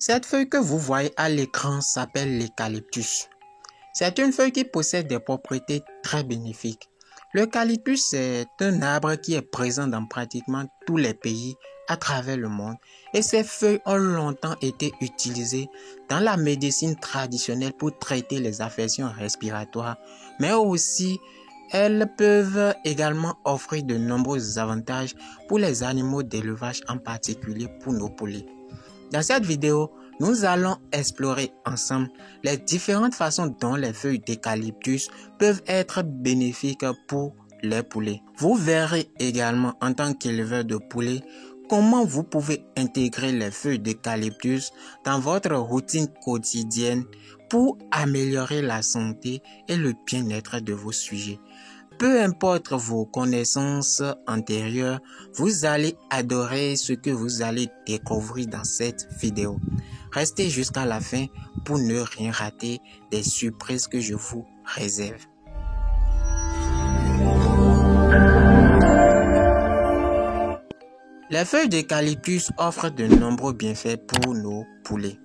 Cette feuille que vous voyez à l'écran s'appelle l'eucalyptus. C'est une feuille qui possède des propriétés très bénéfiques. L'eucalyptus est un arbre qui est présent dans pratiquement tous les pays à travers le monde et ces feuilles ont longtemps été utilisées dans la médecine traditionnelle pour traiter les affections respiratoires, mais aussi elles peuvent également offrir de nombreux avantages pour les animaux d'élevage, en particulier pour nos poulets. Dans cette vidéo, nous allons explorer ensemble les différentes façons dont les feuilles d'eucalyptus peuvent être bénéfiques pour les poulets. Vous verrez également en tant qu'éleveur de poulets comment vous pouvez intégrer les feuilles d'eucalyptus dans votre routine quotidienne pour améliorer la santé et le bien-être de vos sujets. Peu importe vos connaissances antérieures, vous allez adorer ce que vous allez découvrir dans cette vidéo. Restez jusqu'à la fin pour ne rien rater des surprises que je vous réserve. Les feuilles d'eucalyptus offrent de nombreux bienfaits pour nos poulets.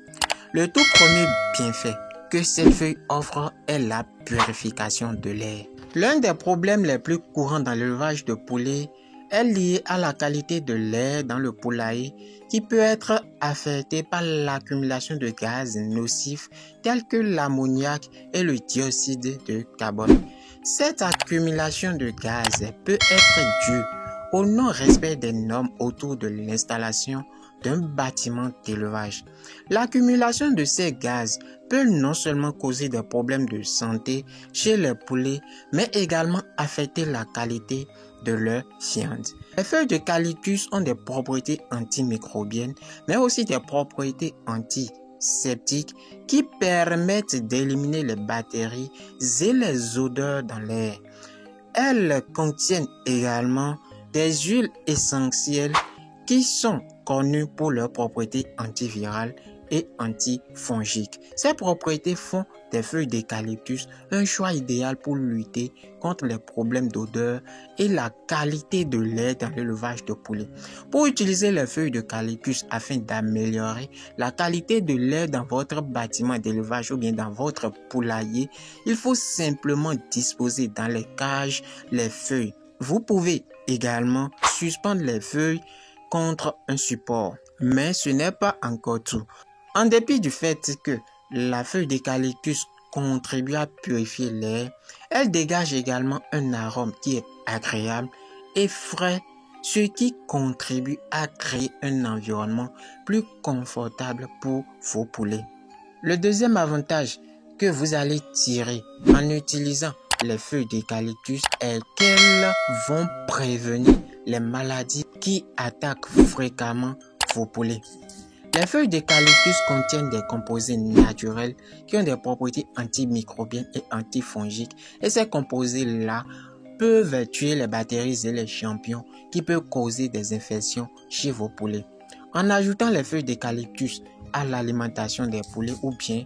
Le tout premier bienfait que cette feuille offre est la purification de l'air. L'un des problèmes les plus courants dans l'élevage de poulets est lié à la qualité de l'air dans le poulailler qui peut être affecté par l'accumulation de gaz nocifs tels que l'ammoniac et le dioxyde de carbone. Cette accumulation de gaz peut être due au non-respect des normes autour de l'installation d'un bâtiment d'élevage. L'accumulation de ces gaz peut non seulement causer des problèmes de santé chez les poulets, mais également affecter la qualité de leur viande. Les feuilles d'eucalyptus ont des propriétés antimicrobiennes, mais aussi des propriétés antiseptiques qui permettent d'éliminer les bactéries et les odeurs dans l'air. Elles contiennent également des huiles essentielles qui sont connues pour leurs propriétés antivirales et antifongiques. Ces propriétés font des feuilles d'eucalyptus un choix idéal pour lutter contre les problèmes d'odeur et la qualité de l'air dans l'élevage de poulets. Pour utiliser les feuilles d'eucalyptus afin d'améliorer la qualité de l'air dans votre bâtiment d'élevage ou bien dans votre poulailler, il faut simplement disposer dans les cages les feuilles. Vous pouvez également suspendre les feuilles contre un support. Mais ce n'est pas encore tout. En dépit du fait que la feuille d'eucalyptus contribue à purifier l'air, elle dégage également un arôme qui est agréable et frais, ce qui contribue à créer un environnement plus confortable pour vos poulets. Le deuxième avantage que vous allez tirer en utilisant les feuilles d'eucalyptus est qu'elles vont prévenir les maladies qui attaquent fréquemment vos poulets. Les feuilles d'eucalyptus contiennent des composés naturels qui ont des propriétés antimicrobiennes et antifongiques et ces composés-là peuvent tuer les bactéries et les champignons qui peuvent causer des infections chez vos poulets. En ajoutant les feuilles d'eucalyptus à l'alimentation des poulets ou bien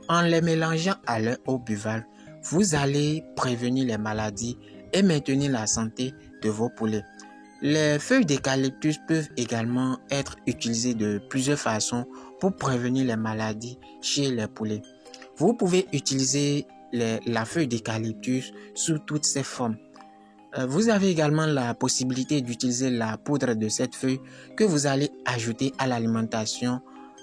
en les mélangeant à leur eau buvable, vous allez prévenir les maladies et maintenir la santé de vos poulets. Les feuilles d'eucalyptus peuvent également être utilisées de plusieurs façons pour prévenir les maladies chez les poulets. Vous pouvez utiliser la feuille d'eucalyptus sous toutes ses formes. Vous avez également la possibilité d'utiliser la poudre de cette feuille que vous allez ajouter à l'alimentation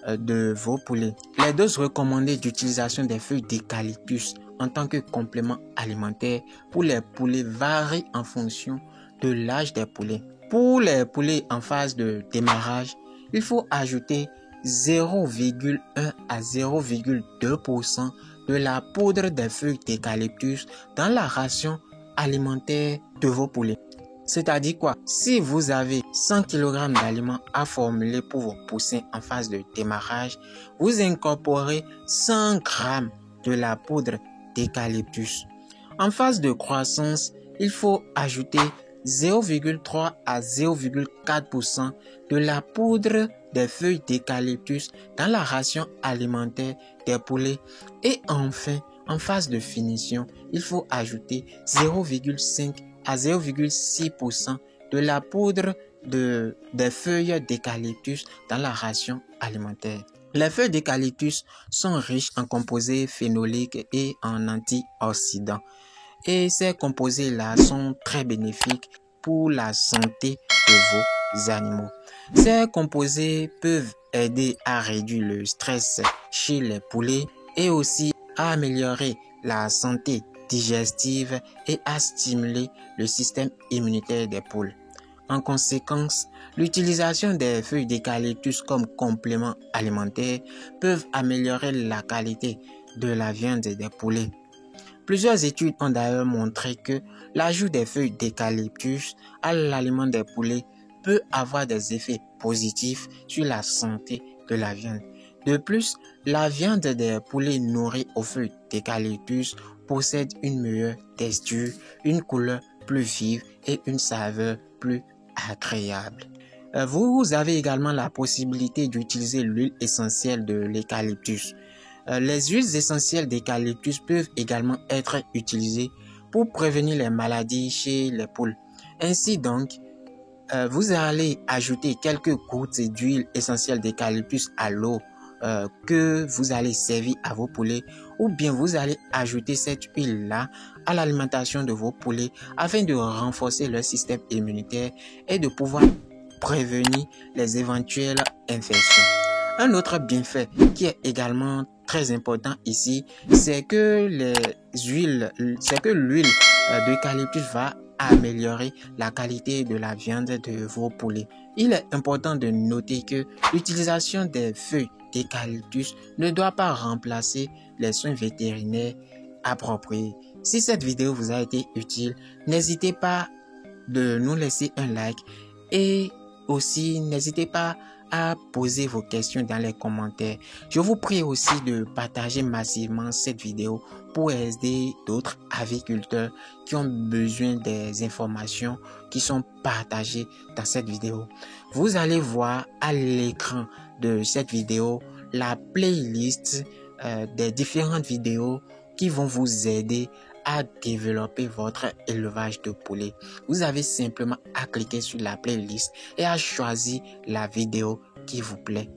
de vos poulets. Les doses recommandées d'utilisation des feuilles d'eucalyptus en tant que complément alimentaire pour les poulets varient en fonction de l'âge des poulets. Pour les poulets en phase de démarrage, il faut ajouter 0,1 à 0,2% de la poudre des feuilles d'eucalyptus dans la ration alimentaire de vos poulets. C'est-à-dire quoi? Si vous avez 100 kg d'aliments à formuler pour vos poussins en phase de démarrage, vous incorporez 100 g de la poudre d'eucalyptus. En phase de croissance, il faut ajouter 0,3 à 0,4% de la poudre des feuilles d'eucalyptus dans la ration alimentaire des poulets. Et enfin, en phase de finition, il faut ajouter 0,5 à 0,6% de la poudre des feuilles d'eucalyptus dans la ration alimentaire. Les feuilles d'eucalyptus sont riches en composés phénoliques et en antioxydants. Et ces composés-là sont très bénéfiques pour la santé de vos animaux. Ces composés peuvent aider à réduire le stress chez les poulets et aussi à améliorer la santé digestive et à stimuler le système immunitaire des poules. En conséquence, l'utilisation des feuilles d'eucalyptus comme complément alimentaire peuvent améliorer la qualité de la viande des poulets. Plusieurs études ont d'ailleurs montré que l'ajout des feuilles d'eucalyptus à l'aliment des poulets peut avoir des effets positifs sur la santé de la viande. De plus, la viande des poulets nourris aux feuilles d'eucalyptus possède une meilleure texture, une couleur plus vive et une saveur plus agréable. Vous avez également la possibilité d'utiliser l'huile essentielle de l'eucalyptus. Les huiles essentielles d'eucalyptus peuvent également être utilisées pour prévenir les maladies chez les poules. Ainsi donc, vous allez ajouter quelques gouttes d'huile essentielle d'eucalyptus à l'eau que vous allez servir à vos poulets, ou bien vous allez ajouter cette huile-là à l'alimentation de vos poulets afin de renforcer leur système immunitaire et de pouvoir prévenir les éventuelles infections. Un autre bienfait qui est également très important ici, c'est que l'huile d'eucalyptus va améliorer la qualité de la viande de vos poulets. Il est important de noter que l'utilisation des feuilles d'eucalyptus ne doit pas remplacer les soins vétérinaires appropriés. Si cette vidéo vous a été utile, n'hésitez pas de nous laisser un like et aussi n'hésitez pas à poser vos questions dans les commentaires. Je vous prie aussi de partager massivement cette vidéo pour aider d'autres aviculteurs qui ont besoin des informations qui sont partagées dans cette vidéo. Vous allez voir à l'écran de cette vidéo la playlist des différentes vidéos qui vont vous aider à développer votre élevage de poulets. Vous avez simplement à cliquer sur la playlist et à choisir la vidéo qui vous plaît.